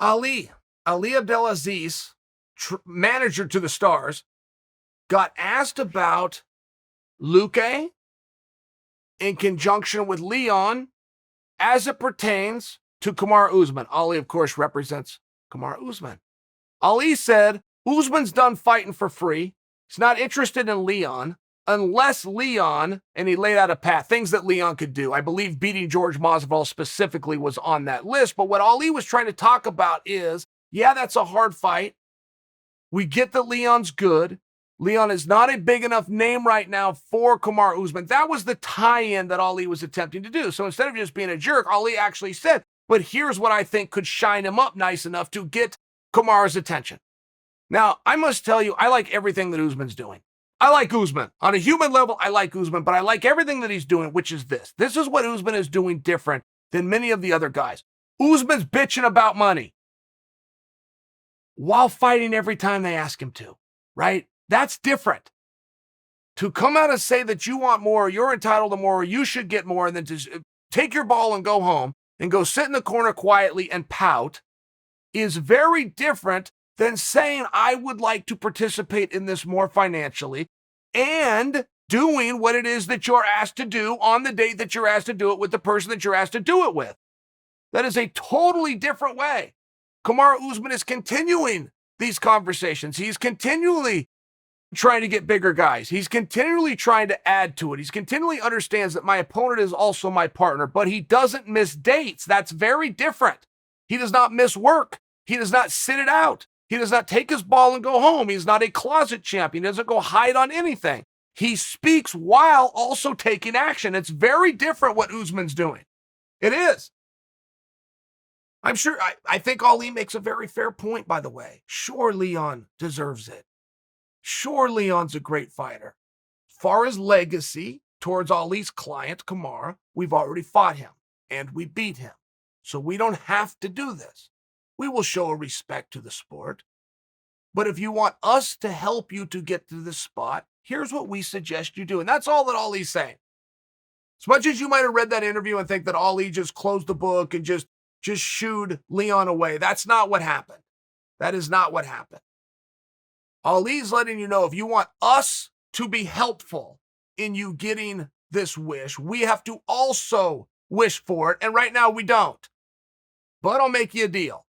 Ali Abdelaziz, manager to the Stars, got asked about Luque in conjunction with Leon as it pertains to Kamaru Usman. Ali, of course, represents Kamaru Usman. Ali said, Usman's done fighting for free. He's not interested in Leon unless Leon, and he laid out a path, things that Leon could do. I believe beating George Masvidal specifically was on that list. But what Ali was trying to talk about is, yeah, that's a hard fight. We get that Leon's good. Leon is not a big enough name right now for Kamaru Usman. That was the tie-in that Ali was attempting to do. So instead of just being a jerk, Ali actually said, but here's what I think could shine him up nice enough to get Kamaru's attention. Now, I must tell you, I like everything that Usman's doing. I like Usman. On a human level, I like Usman, but I like everything that he's doing, which is this. This is what Usman is doing different than many of the other guys. Usman's bitching about money while fighting every time they ask him to, right? That's different. To come out and say that you want more, you're entitled to more, you should get more, and then to take your ball and go home and go sit in the corner quietly and pout is very different than saying, I would like to participate in this more financially and doing what it is that you're asked to do on the date that you're asked to do it with the person that you're asked to do it with. That is a totally different way. Kamaru Usman is continuing these conversations. He's continually trying to get bigger guys. He's continually trying to add to it. He's continually understands that my opponent is also my partner, but he doesn't miss dates. That's very different. He does not miss work. He does not sit it out. He does not take his ball and go home. He's not a closet champion. He doesn't go hide on anything. He speaks while also taking action. It's very different what Usman's doing. It is. I'm sure, I think Ali makes a very fair point, by the way. Sure, Leon deserves it. Sure, Leon's a great fighter. As far as legacy towards Ali's client, Kamaru, we've already fought him and we beat him. So we don't have to do this. We will show a respect to the sport. But if you want us to help you to get to this spot, here's what we suggest you do. And that's all that Ali's saying. As much as you might have read that interview and think that Ali just closed the book and just shooed Leon away, that's not what happened. That is not what happened. Ali's letting you know, if you want us to be helpful in you getting this wish, we have to also wish for it. And right now we don't. But I'll make you a deal.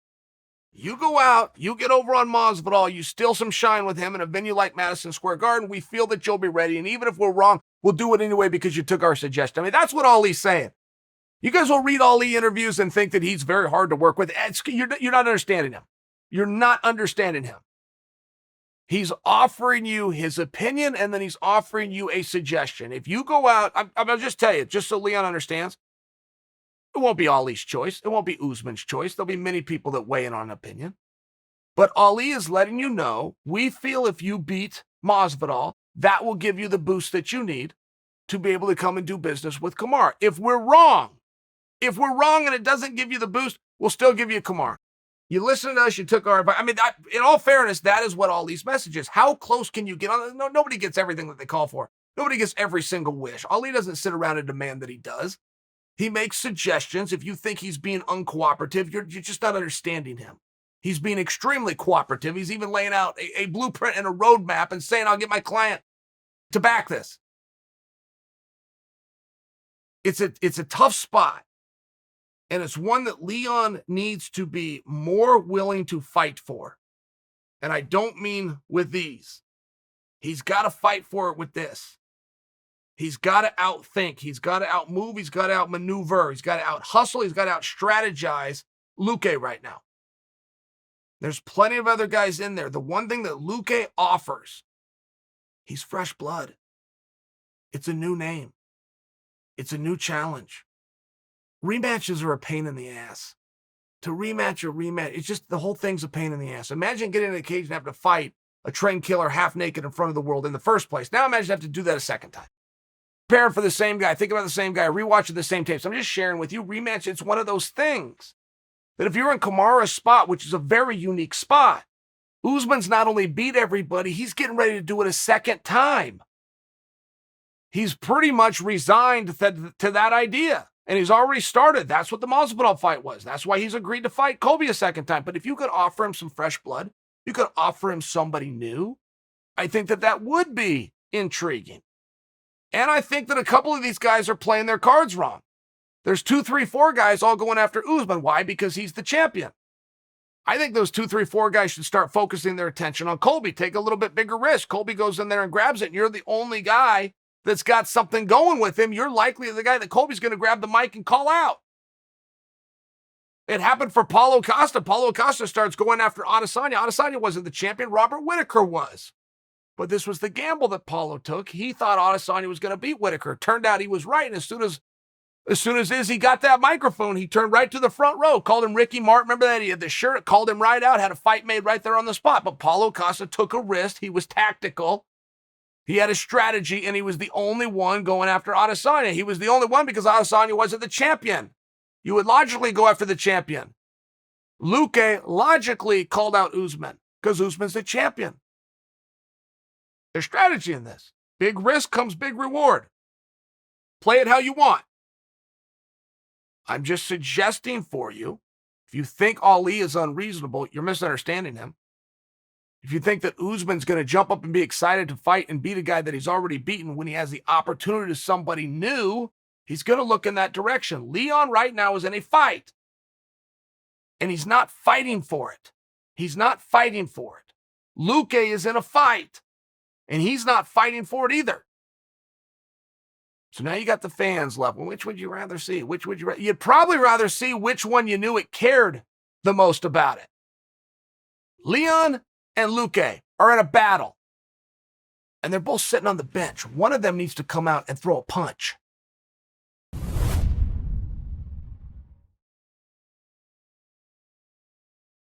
You go out, you get over on Masvidal, you steal some shine with him in a venue like Madison Square Garden, we feel that you'll be ready. And even if we're wrong, we'll do it anyway because you took our suggestion. I mean, that's what Ali's saying. You guys will read Ali interviews and think that he's very hard to work with. You're not understanding him. You're not understanding him. He's offering you his opinion, and then he's offering you a suggestion. If you go out, I'll just tell you, just so Leon understands, it won't be Ali's choice. It won't be Usman's choice. There'll be many people that weigh in on opinion. But Ali is letting you know, we feel if you beat Masvidal, that will give you the boost that you need to be able to come and do business with Kamaru. If we're wrong and it doesn't give you the boost, we'll still give you Kamaru. You listened to us, you took our advice. I mean, in all fairness, that is what Ali's message is. How close can you get on? No, nobody gets everything that they call for. Nobody gets every single wish. Ali doesn't sit around and demand that he does. He makes suggestions. If you think he's being uncooperative, you're just not understanding him. He's being extremely cooperative. He's even laying out a blueprint and a roadmap and saying, I'll get my client to back this. It's a tough spot. And it's one that Leon needs to be more willing to fight for. And I don't mean with these. He's got to fight for it with this. He's got to outthink. He's got to outmove. He's got to outmaneuver. He's got to out-hustle. He's got to out-strategize Luque right now. There's plenty of other guys in there. The one thing that Luque offers, he's fresh blood. It's a new name. It's a new challenge. Rematches are a pain in the ass. To rematch or rematch, it's just the whole thing's a pain in the ass. Imagine getting in a cage and having to fight a trained killer half naked in front of the world in the first place. Now imagine having to do that a second time. Preparing for the same guy, thinking about the same guy, rewatching the same tapes. I'm just sharing with you, rematch, it's one of those things that if you're in Kamaru's spot, which is a very unique spot, Usman's not only beat everybody, he's getting ready to do it a second time. He's pretty much resigned to that idea. And he's already started. That's what the Masvidal fight was. That's why he's agreed to fight Colby a second time. But if you could offer him some fresh blood, you could offer him somebody new, I think that would be intriguing. And I think that a couple of these guys are playing their cards wrong. There's 2, 3, 4 guys all going after Usman. Why? Because he's the champion. I think those 2, 3, 4 guys should start focusing their attention on Colby. Take a little bit bigger risk. Colby goes in there and grabs it, and you're the only guy that's got something going with him. You're likely the guy that Colby's going to grab the mic and call out. It happened for Paulo Costa. Paulo Costa starts going after Adesanya. Adesanya wasn't the champion. Robert Whittaker was. But this was the gamble that Paulo took. He thought Adesanya was going to beat Whittaker. Turned out he was right. And as soon as Izzy got that microphone, he turned right to the front row, called him Ricky Martin. Remember that? He had the shirt, called him right out, had a fight made right there on the spot. But Paulo Costa took a risk. He was tactical. He had a strategy, and he was the only one going after Adesanya. He was the only one because Adesanya wasn't the champion. You would logically go after the champion. Luque logically called out Usman because Usman's the champion. There's strategy in this. Big risk comes big reward. Play it how you want. I'm just suggesting for you, if you think Ali is unreasonable, you're misunderstanding him. If you think that Usman's going to jump up and be excited to fight and beat a guy that he's already beaten when he has the opportunity to somebody new, he's going to look in that direction. Leon right now is in a fight, and he's not fighting for it. He's not fighting for it. Luque is in a fight, and he's not fighting for it either. So now you got the fans left. Well, which would you rather see? Which would you You'd probably rather see which one you knew it cared the most about it. Leon and Luque are in a battle, and they're both sitting on the bench. One of them needs to come out and throw a punch.